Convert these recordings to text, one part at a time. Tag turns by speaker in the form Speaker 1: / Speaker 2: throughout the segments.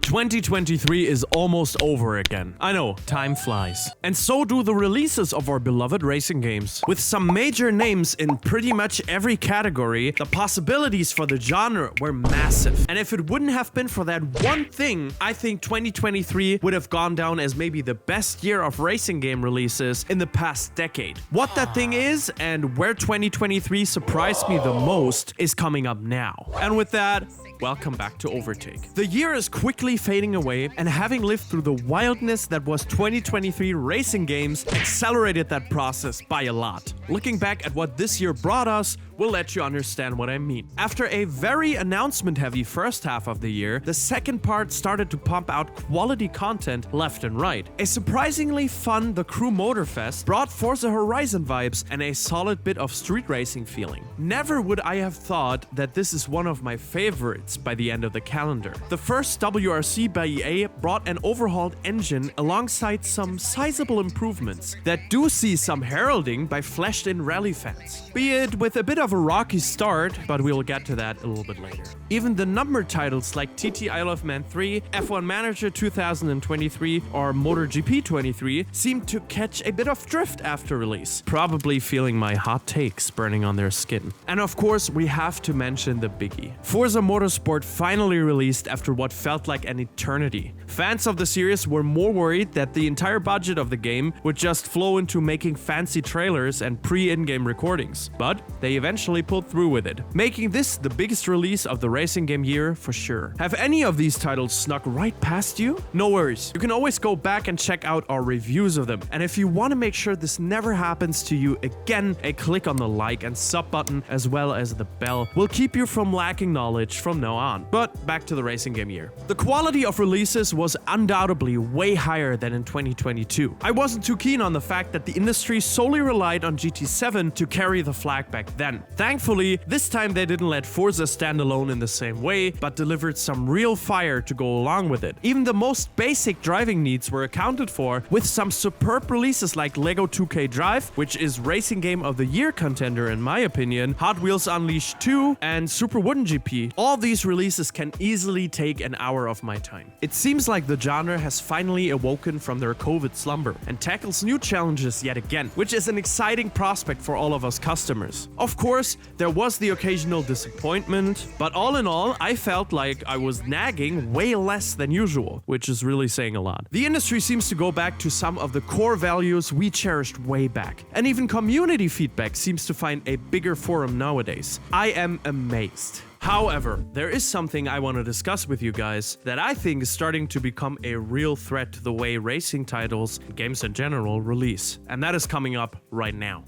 Speaker 1: 2023 is almost over again. I know, time flies. And so do the releases of our beloved racing games. With some major names in pretty much every category, the possibilities for the genre were massive. And if it wouldn't have been for that one thing, I think 2023 would have gone down as maybe the best year of racing game releases in the past decade. What that thing is and where 2023 surprised me the most is coming up now. And with that, welcome back to OverTake. The year is quickly fading away, and having lived through the wildness that was 2023 racing games accelerated that process by a lot. Looking back at what this year brought us will let you understand what I mean. After a very announcement-heavy first half of the year, the second part started to pump out quality content left and right. A surprisingly fun The Crew Motorfest brought Forza Horizon vibes and a solid bit of street racing feeling. Never would I have thought that this is one of my favorites by the end of the calendar. The first WRC by EA brought an overhauled engine alongside some sizable improvements that do see some heralding by fleshed-in rally fans. Be it with a bit of a rocky start, but we'll get to that a little bit later. Even the numbered titles like TT Isle of Man 3, F1 Manager 2023, or MotoGP 23 seemed to catch a bit of drift after release, probably feeling my hot takes burning on their skin. And of course, we have to mention the biggie. Forza Motorsport finally released after what felt like an eternity. Fans of the series were more worried that the entire budget of the game would just flow into making fancy trailers and pre-in-game recordings, but they eventually pulled through with it, making this the biggest release of the racing game year for sure. Have any of these titles snuck right past you? No worries, you can always go back and check out our reviews of them, and if you want to make sure this never happens to you again, a click on the like and sub button as well as the bell will keep you from lacking knowledge from now on. But back to the racing game year. The quality of releases was undoubtedly way higher than in 2022. I wasn't too keen on the fact that the industry solely relied on GT7 to carry the flag back then. Thankfully, this time they didn't let Forza stand alone in the same way, but delivered some real fire to go along with it. Even the most basic driving needs were accounted for, with some superb releases like LEGO 2K Drive, which is Racing Game of the Year contender in my opinion, Hot Wheels Unleashed 2, and Super Wooden GP. All these releases can easily take an hour of my time. It seems like the genre has finally awoken from their COVID slumber and tackles new challenges yet again, which is an exciting prospect for all of us customers. Of course, there was the occasional disappointment, but all in all, I felt like I was nagging way less than usual, which is really saying a lot. The industry seems to go back to some of the core values we cherished way back, and even community feedback seems to find a bigger forum nowadays. I am amazed. However, there is something I want to discuss with you guys that I think is starting to become a real threat to the way racing titles, games in general, release, and that is coming up right now.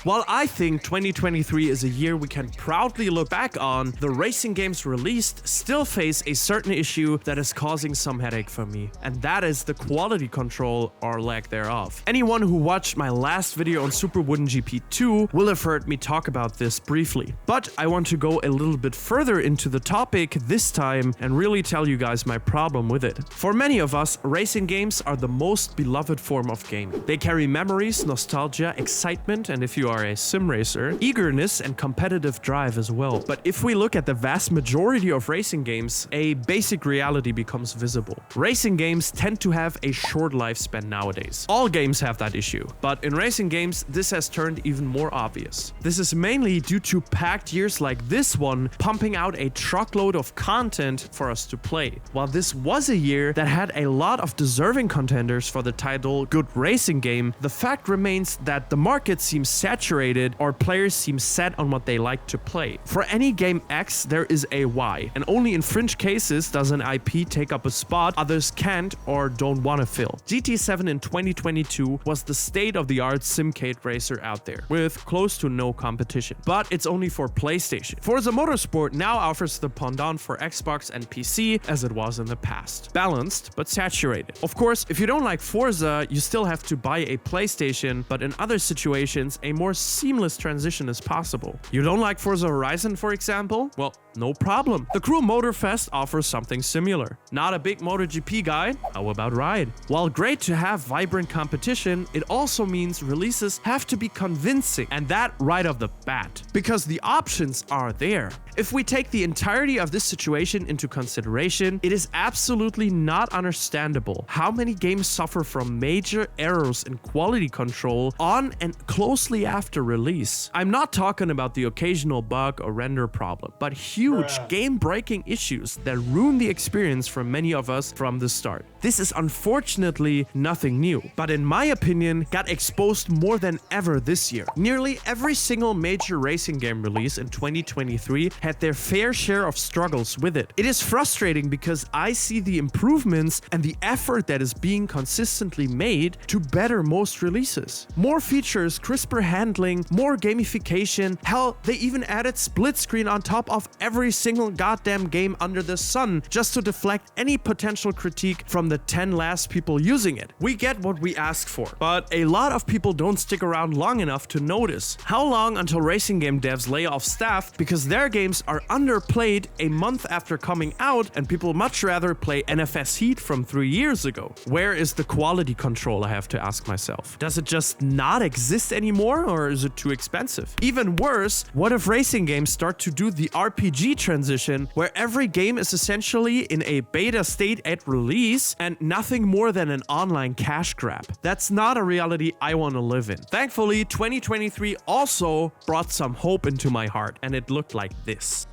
Speaker 1: While I think 2023 is a year we can proudly look back on, the racing games released still face a certain issue that is causing some headache for me, and that is the quality control or lack thereof. Anyone who watched my last video on Super Wooden GP2 will have heard me talk about this briefly, but I want to go a little bit further into the topic this time and really tell you guys my problem with it. For many of us, racing games are the most beloved form of gaming. They carry memories, nostalgia, excitement, and if you are a sim racer, eagerness and competitive drive as well. But if we look at the vast majority of racing games, a basic reality becomes visible. Racing games tend to have a short lifespan nowadays. All games have that issue, but in racing games, this has turned even more obvious. This is mainly due to packed years like this one, pumping out a truckload of content for us to play. While this was a year that had a lot of deserving contenders for the title Good Racing Game, the fact remains that the market seems saturated or players seem set on what they like to play. For any game X, there is a Y, and only in fringe cases does an IP take up a spot others can't or don't want to fill. GT7 in 2022 was the state-of-the-art simcade racer out there, with close to no competition. But it's only for PlayStation. Forza Motorsport now offers the pendant for Xbox and PC as it was in the past. Balanced, but saturated. Of course, if you don't like Forza, you still have to buy a PlayStation, but in other situations, a more seamless transition is possible. You don't like Forza Horizon, for example? Well, No problem. The Crew Motorfest offers something similar. Not a big MotoGP guy? How about Ride? While great to have vibrant competition, it also means releases have to be convincing, and that right off the bat, because the options are there. If we take the entirety of this situation into consideration, it is absolutely not understandable how many games suffer from major errors in quality control on and closely after release. I'm not talking about the occasional bug or render problem, but huge game-breaking issues that ruin the experience for many of us from the start. This is unfortunately nothing new, but in my opinion, got exposed more than ever this year. Nearly every single major racing game release in 2023 had their fair share of struggles with it. It is frustrating because I see the improvements and the effort that is being consistently made to better most releases. More features, crisper handling, more gamification. Hell, they even added split screen on top of every single goddamn game under the sun just to deflect any potential critique from the 10 last people using it. We get what we ask for, but a lot of people don't stick around long enough to notice. How long until racing game devs lay off staff because their games are underplayed a month after coming out and people much rather play NFS Heat from 3 years ago? Where is the quality control, I have to ask myself? Does it just not exist anymore, or is it too expensive? Even worse, what if racing games start to do the RPG transition where every game is essentially in a beta state at release and nothing more than an online cash grab? That's not a reality I want to live in. Thankfully, 2023 also brought some hope into my heart, and it looked like this.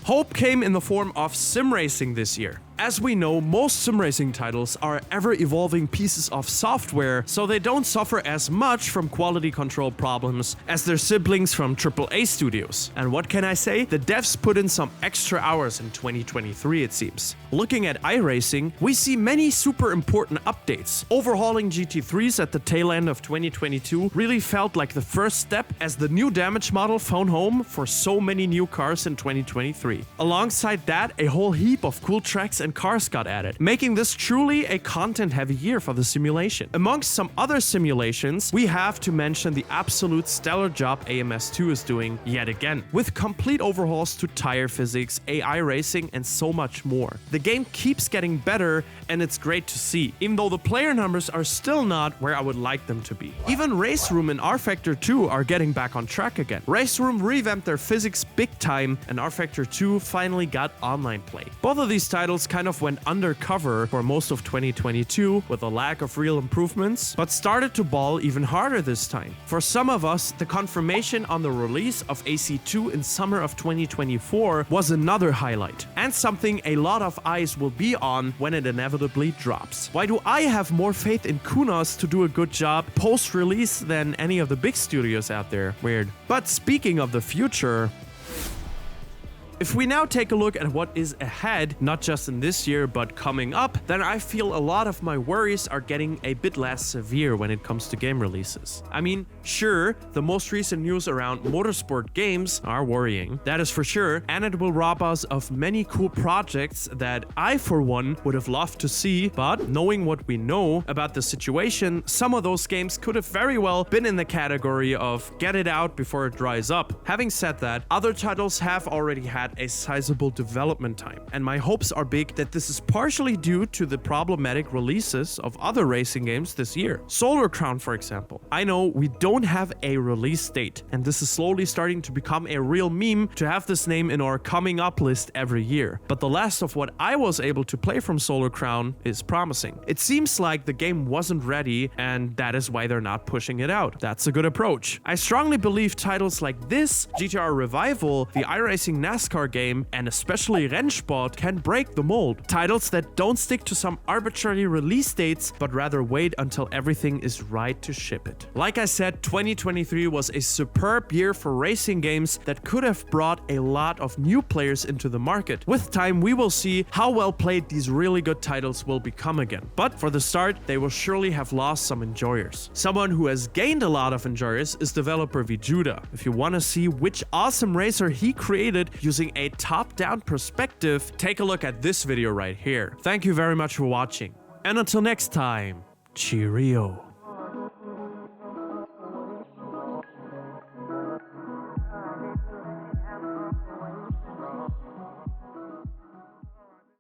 Speaker 1: Hope came in the form of simracing this year. As we know, most simracing titles are ever-evolving pieces of software, so they don't suffer as much from quality control problems as their siblings from AAA studios. And what can I say? The devs put in some extra hours in 2023, it seems. Looking at iRacing, we see many super important updates. Overhauling GT3s at the tail end of 2022 really felt like the first step, as the new damage model found home for so many new cars in 2023. Alongside that, a whole heap of cool tracks and cars got added, making this truly a content-heavy year for the simulation. Amongst some other simulations, we have to mention the absolute stellar job AMS2 is doing yet again, with complete overhauls to tire physics, AI racing, and so much more. The game keeps getting better, and it's great to see, even though the player numbers are still not where I would like them to be. Even Race Room and R-Factor 2 are getting back on track again. Race Room revamped their physics big time, and R-Factor 2 finally got online play. Both of these titles kind of went undercover for most of 2022 with a lack of real improvements, but started to ball even harder this time. For some of us, the confirmation on the release of AC2 in summer of 2024 was another highlight, and something a lot of eyes will be on when it inevitably drops. Why do I have more faith in Kunos to do a good job post-release than any of the big studios out there? Weird. But speaking of the future, if we now take a look at what is ahead, not just in this year, but coming up, then I feel a lot of my worries are getting a bit less severe when it comes to game releases. I mean, sure, the most recent news around motorsport games are worrying, that is for sure, and it will rob us of many cool projects that I, for one, would have loved to see, but knowing what we know about the situation, some of those games could have very well been in the category of get it out before it dries up. Having said that, other titles have already had a sizable development time, and my hopes are big that this is partially due to the problematic releases of other racing games this year. Solar Crown, for example. I know we don't have a release date, and this is slowly starting to become a real meme to have this name in our coming up list every year, but the last of what I was able to play from Solar Crown is promising. It seems like the game wasn't ready, and that is why they're not pushing it out. That's a good approach. I strongly believe titles like this, GTR Revival, the iRacing NASCAR game, and especially Rennsport can break the mold. Titles that don't stick to some arbitrary release dates, but rather wait until everything is right to ship it. Like I said, 2023 was a superb year for racing games that could have brought a lot of new players into the market. With time, we will see how well played these really good titles will become again. But for the start, they will surely have lost some enjoyers. Someone who has gained a lot of enjoyers is developer Vjuda. If you want to see which awesome racer he created using a top-down perspective, take a look at this video right here. Thank you very much for watching, and until next time, cheerio.